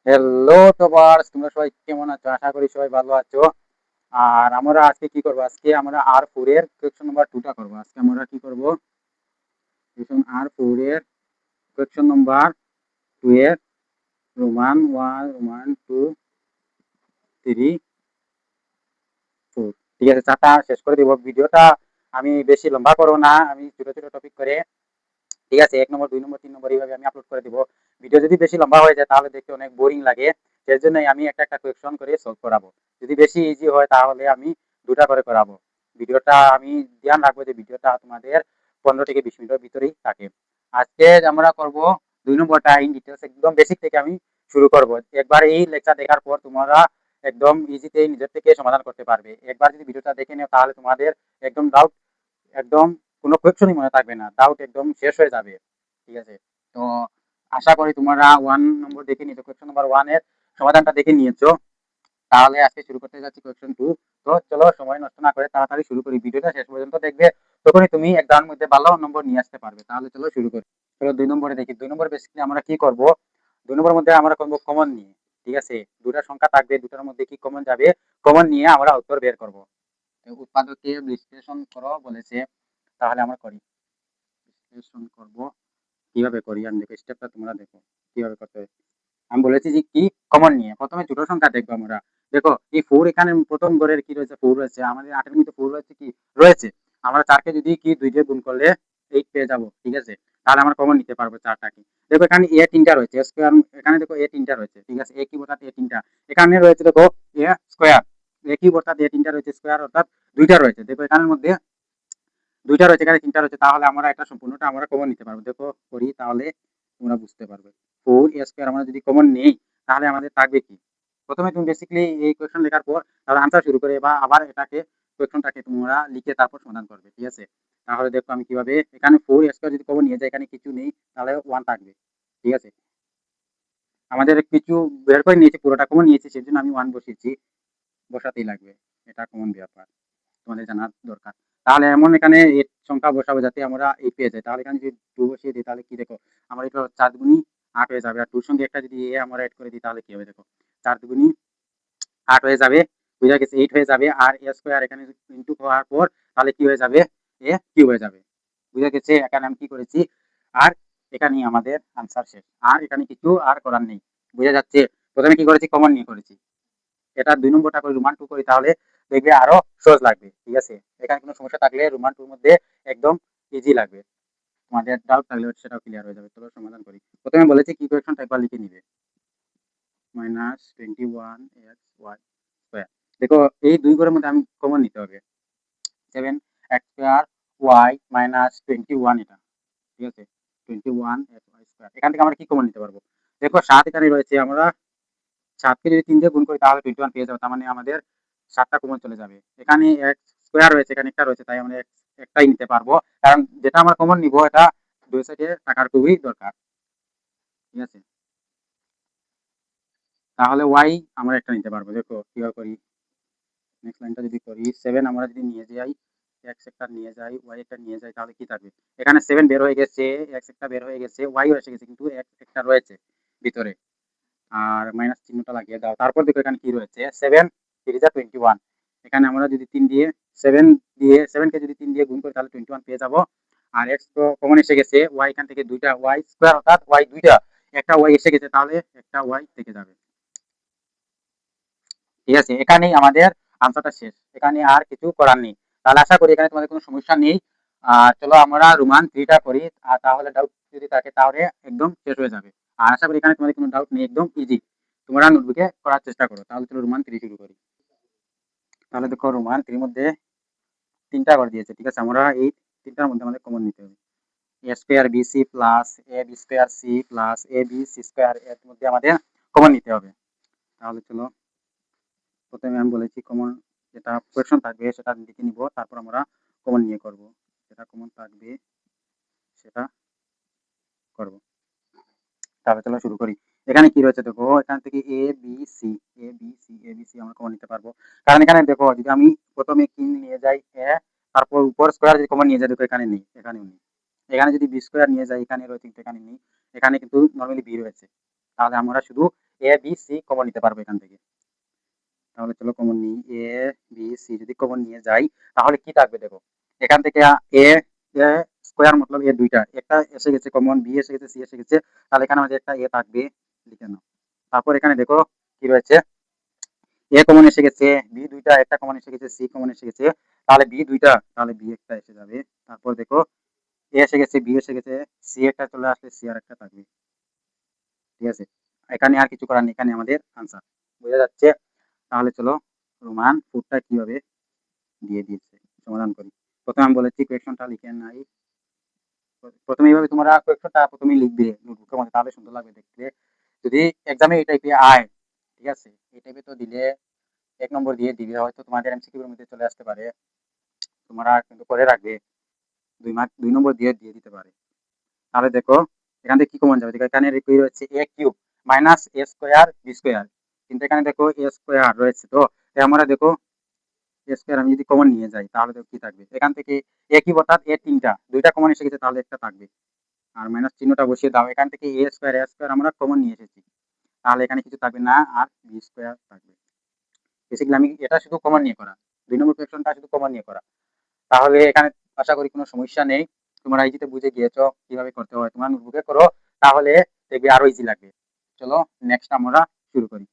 Hello toppers, তোমরা সবাই কেমন আছো? আশা করি সবাই ভালো আছো। আর আমরা আজকে কি করবো? আজকে আমরা R4 এর কোয়েশ্চন নাম্বার 2টা করবো। আজকে আমরা কি করব? R4 এর কোয়েশ্চন নাম্বার 2 এর রোমান 1 রোমান 2 3 4, ঠিক আছে, চারটা শেষ করে দিব। ভিডিওটা আমি বেশি লম্বা করবো না, আমি ছোট ছোট টপিক করে, ঠিক আছে, 1 নম্বর 2 নম্বর 3 নম্বর এইভাবে আমি আপলোড করে দিব। ভিডিও যদি বেশি লম্বা হয়ে যায় তাহলে দেখতে অনেক বোরিং লাগে। এর জন্যই আমি একটা একটা কোয়েশ্চন করে সলভ করাবো। যদি বেশি ইজি হয় তাহলে আমি দুটা করে করাবো। ভিডিওটা আমি ধ্যান রাখবো যে ভিডিওটা তোমাদের 15 থেকে 20 মিনিটের ভিতরেই থাকে। আজকে আমরা করব 2 নম্বরটা ইন ডিটেলস, একদম বেসিক থেকে আমি শুরু করব। একবার এই লেকচার দেখার পর তোমরা একদম ইজিতেই নিজের থেকে সমাধান করতে পারবে। একবার যদি ভিডিওটা দেখে নিও তাহলে তোমাদের একদম ডাউট, একদম কোনো কোয়েশ্চনই মনে থাকবে না, ডাউট একদম শেষ হয়ে যাবে। ঠিক আছে, তো আশা করি তোমরা 1 নম্বর দেখে নিয়েছো, কোয়েশ্চন নাম্বার 1 এর সমাধানটা দেখে নিয়েছো। তাহলে আজকে শুরু করতে যাচ্ছি কোয়েশ্চন 2। তো চলো সময় নষ্ট না করে তাড়াতাড়ি শুরু করি। ভিডিওটা শেষ পর্যন্ত দেখবে, তখনই তুমি এক্সামের মধ্যে ভালো নম্বর নিয়ে আসতে পারবে। তাহলে চলো শুরু করি। চলো 2 নম্বরে দেখি। 2 নম্বর বেসিক্যালি আমরা কি করব? 2 নম্বরের মধ্যে আমরা করব কমন নিয়ে। ঠিক আছে, দুটা সংখ্যা থাকবে, দুটার মধ্যে কি কমন যাবে, কমন নিয়ে আমরা উত্তর বের করব। উৎপাদকে বিশ্লেষণ করো বলেছে, তাহলে আমরা করি। বিশ্লেষণ করব, কিভাবে করি আমি দেখো, স্টেপটা তোমরা দেখো কিভাবে করতে হয়। আমি বলেছি যে কি কমন নিয়ে প্রথমে ছোট সংখ্যা দেখবো আমরা। দেখো এই 4 এখানে প্রথম ঘরের কি রয়েছে, 4 রয়েছে, আমাদের 8 এর মধ্যে 4 রয়েছে, কি রয়েছে। আমরা 4 কে যদি কি 2 দিয়ে গুণ করলে 8 পেয়ে যাব। ঠিক আছে, তাহলে আমরা কমন নিতে পারবো 4টাকে। দেখো এখানে a 3টা রয়েছে, স্কয়ার, এখানে দেখো a 3টা রয়েছে। ঠিক আছে, a কি অর্থাৎ a 3টা, এখানে রয়েছে দেখো a স্কয়ার, a কি অর্থাৎ a 3টা রয়েছে, স্কয়ার অর্থাৎ 2টা রয়েছে। দেখো এখানের মধ্যে 2টা রয়েছে, এখানে 3টা রয়েছে, তাহলে আমরা এটা সম্পূর্ণটা আমরা কমন নিতে পারবো। দেখো করি, তাহলে তোমরা বুঝতে পারবে। 4 a স্কয়ার আমরা যদি কমন নেই তাহলে আমাদের থাকবে কি? প্রথমে তুমি বেসিক্যালি এই কোয়েশ্চন লেখার পর তাহলে আনসার শুরু করে বা আবার এটাকে কোয়েশ্চনটাকে তোমরা লিখে তারপর সমাধান করবে। ঠিক আছে, তাহলে দেখো আমি কিভাবে, এখানে 4 a স্কয়ার যদি কমন নিয়ে যায়, এখানে কিছু নেই, তাহলে 1 থাকবে। ঠিক আছে, আমাদের কিছু বের করে নিয়েছি, পুরোটা কমন নিয়েছি, সেজন্য আমি 1 বসিয়েছি, বসাতেই লাগবে, এটা কমন ব্যাপার, তোমাদের জানার দরকার। তাহলে এমন এখানে 8 সংখ্যা বসাবো যাতে আমরা 8 পেয়ে যাই। তাহলে এখানে যদি 2 বসিয়ে দিই তাহলে কি দেখো, আমরা এটা 4 দুগুণী 8 হয়ে যাবে। আর 2 সঙ্গে একটা যদি a আমরা এড করে দিই তাহলে কি হবে, দেখো 4 দুগুণী 8 হয়ে যাবে, বুঝা গেছে, 8 হয়ে যাবে। আর a স্কয়ার এখানে ইনটু হওয়ার পর তাহলে কি হয়ে যাবে, a কিউব হয়ে যাবে। বুঝা গেছে, এখানে আমি কি করেছি, আর এখানেই আমাদের আনসার শেষ। আর এখানে কিছু আর করার নেই। বুঝা যাচ্ছে, প্রথমে কি করেছি, কমন নিয়ে করেছি। এটা 2 নম্বরটা করে রোমান 2 করি, তাহলে দেখবে আরো সহজ লাগবে। ঠিক আছে, এখানে কোনো সমস্যা থাকলে রোমান 2 এর মধ্যে একদম ইজি লাগবে। তোমাদের ডাউট থাকলে সেটাও ক্লিয়ার হয়ে যাবে। চলো সমাধান করি। প্রথমে বলেছি কি ইকুয়েশনটা একবার লিখে নিবে, -21xy²। দেখো এই দুই ঘরের মধ্যে আমি কমন নিতে হবে, 7x²y-21, এটা ঠিক আছে, 21xy²। এখান থেকে আমরা কি কমন নিতে পারবো? দেখো 7 এখানে রয়েছে, আমরা 7কে যদি 3 দিয়ে গুণ করি তাহলে 21 পেয়ে যাবো। তার মানে আমাদের 7টা কমন চলে যাবে। এখানে x স্কয়ার রয়েছে, এখানে একটা রয়েছে, তাই আমরা একটাই নিতে পারবো, কারণ যেটা আমরা কমন নিব এটা দুই সাইডে থাকার খুবই দরকার। ঠিক আছে, তাহলে y আমরা একটা নিতে পারবো। দেখো কিভাবে করি, নেক্সট লাইনটা যদি করি, 7 আমরা যদি নিয়ে যাই, x একটা নিয়ে যাই, y একটা নিয়ে যাই, তাহলে কি থাকবে? এখানে 7 বের হয়ে গেছে, x একটা বের হয়ে গেছে, y ও এসে গেছে, কিন্তু x একটা রয়েছে ভিতরে। আর মাইনাস চিহ্নটা লাগিয়ে দাও। তারপর দেখো এখানে কি রয়েছে, 7 3 যা 21। এখানে আমরা যদি 3 দিয়ে 7 দিয়ে 7 কে যদি 3 দিয়ে গুণ করি তাহলে 21 পেয়ে যাব। আর x তো কমন এসে গেছে, y এখান থেকে দুইটা y স্কয়ার অর্থাৎ y দুইটা, একটা y এসে গেছে, তাহলে একটা y থেকে যাবে। ঠিক আছে, এখানেই আমাদের আনসারটা শেষ, এখানে আর কিছু করার নেই। তাহলে আশা করি এখানে তোমাদের কোনো সমস্যা নেই। আর চলো আমরা রোমান 3টা করি, আর তাহলে ডাউট যদি থাকে তাহলে একদম শেষ হয়ে যাবে। আর আশা করি এখানে তোমাদের কোনো ডাউট নেই, একদম ইজি। তোমরা নোটবুকে করার চেষ্টা করো। তাহলে চলো রোমান 3 শুরু করি। তাহলে দেখো রোমান 3 মধ্যে 3টা করে দিয়েছে। ঠিক আছে, আমরা এই 3টার মধ্যে আমাদের কমন নিতে হবে। a square bc plus a b square c plus a b c square, এর মধ্যে আমাদের কমন নিতে হবে। তাহলে চলো প্রথমে আমি বলেছি কমন যেটা কোয়েশ্চন থাকবে সেটা লিখে নিব, তারপর আমরা কমন নিয়ে করব, যেটা কমন থাকবে সেটা করব। তাহলে চলো শুরু করি। এখানে কি রয়েছে দেখো, এখান থেকে A B C, A B C, A B C আমরা কমন নিতে পারবো। কারণ এখানে দেখো যদি আমি প্রথমে কি নিয়ে যাই এ, তারপর উপর স্কয়ার যদি কমন নিয়ে যাই, দেখো এখানে নেই, এখানেও নেই। এখানে যদি বি স্কয়ার নিয়ে যাই, এখানে রয়েছে কিন্তু এখানে নেই। এখানে কিন্তু নরমালি বি রয়েছে, তাহলে আমরা শুধু এ বি সি কমন নিতে পারবো এখান থেকে। তাহলে চলো কমন নিই, এ বি সি যদি কমন নিয়ে যাই তাহলে কি থাকবে দেখো, এখান থেকে এ স্কোয়ার মতলব এ দুইটা, একটা এসে গেছে কমন, বি এসে গেছে, সি এসে গেছে, তাহলে এখানে আমাদের একটা এ থাকবে, লিখে নাও। তারপর এখানে দেখো কি রয়েছে, এ কমন এসে গেছে, বি দুইটা, একটা কমন এসে গেছে, সি কমন এসে গেছে, তাহলে বি দুইটা, তাহলে বি একটা এসে যাবে। তারপর দেখো এ এসে গেছে, বি এসে গেছে, সি একটা চলে আসলে সি আর একটা থাকবে। ঠিক আছে, এখানে আর কিছু করার নেই, এখানে আমাদের আনসার বোঝা যাচ্ছে। তাহলে চলো রোমান ফুডটা কিভাবে দিয়ে দিয়েছে সমাধান করি। প্রথমে আমি বলেছি কোয়েকশনটা লিখে নাই, প্রথমে এইভাবে তোমরা কোয়েকশনটা প্রথমে লিখবে নোটবুকের মধ্যে, তাহলে সুন্দর লাগবে দেখতে। যদি এক্সামে এই টাইপে আয়, ঠিক আছে, এই টাইপে তো দিলে 1 নম্বর দিয়ে দিবে, হয়তো তোমাদের এমসিকিউর মধ্যে চলে আসতে পারে, তোমরা কিন্তু করে রাখবে, 2 মার্ক 2 নম্বর দিয়ে দিয়ে দিতে পারে। তাহলে দেখো এখান থেকে কি কমন যাবে, দেখো এখানে কি রয়েছে এ কিউব মাইনাস এ স্কোয়ার বি স্কোয়ার, কিন্তু এখানে দেখো এ স্কোয়ার রয়েছে, তো আমরা দেখো এ স্কোয়ার আমি যদি কমন নিয়ে যাই তাহলে দেখো কি থাকবে, এখান থেকে এ কিউব অর্থাৎ এ তিনটা, দুইটা কমন এসে গেছে, তাহলে একটা থাকবে। আর মাইনাস চিহ্নটা বসিয়ে দাও, এখান থেকে এ স্কোয়ার আমরা কমন নিয়ে এসেছি, তাহলে এখানে কিছু থাকবে না, আর বি স্কোয়ার থাকবে। বেসিক্যালি আমি এটা শুধু কমন নিয়ে করা, 2 নম্বর কোয়েশ্চনটা শুধু কমন নিয়ে করা। তাহলে এখানে আশা করি কোনো সমস্যা নেই, তোমরা ইজিতে বুঝে গিয়েছো কিভাবে করতে হয়, তোমরা নোটবুকে করো, তাহলে দেখবে আরো ইজি লাগবে। চলো নেক্সট আমরা শুরু করি।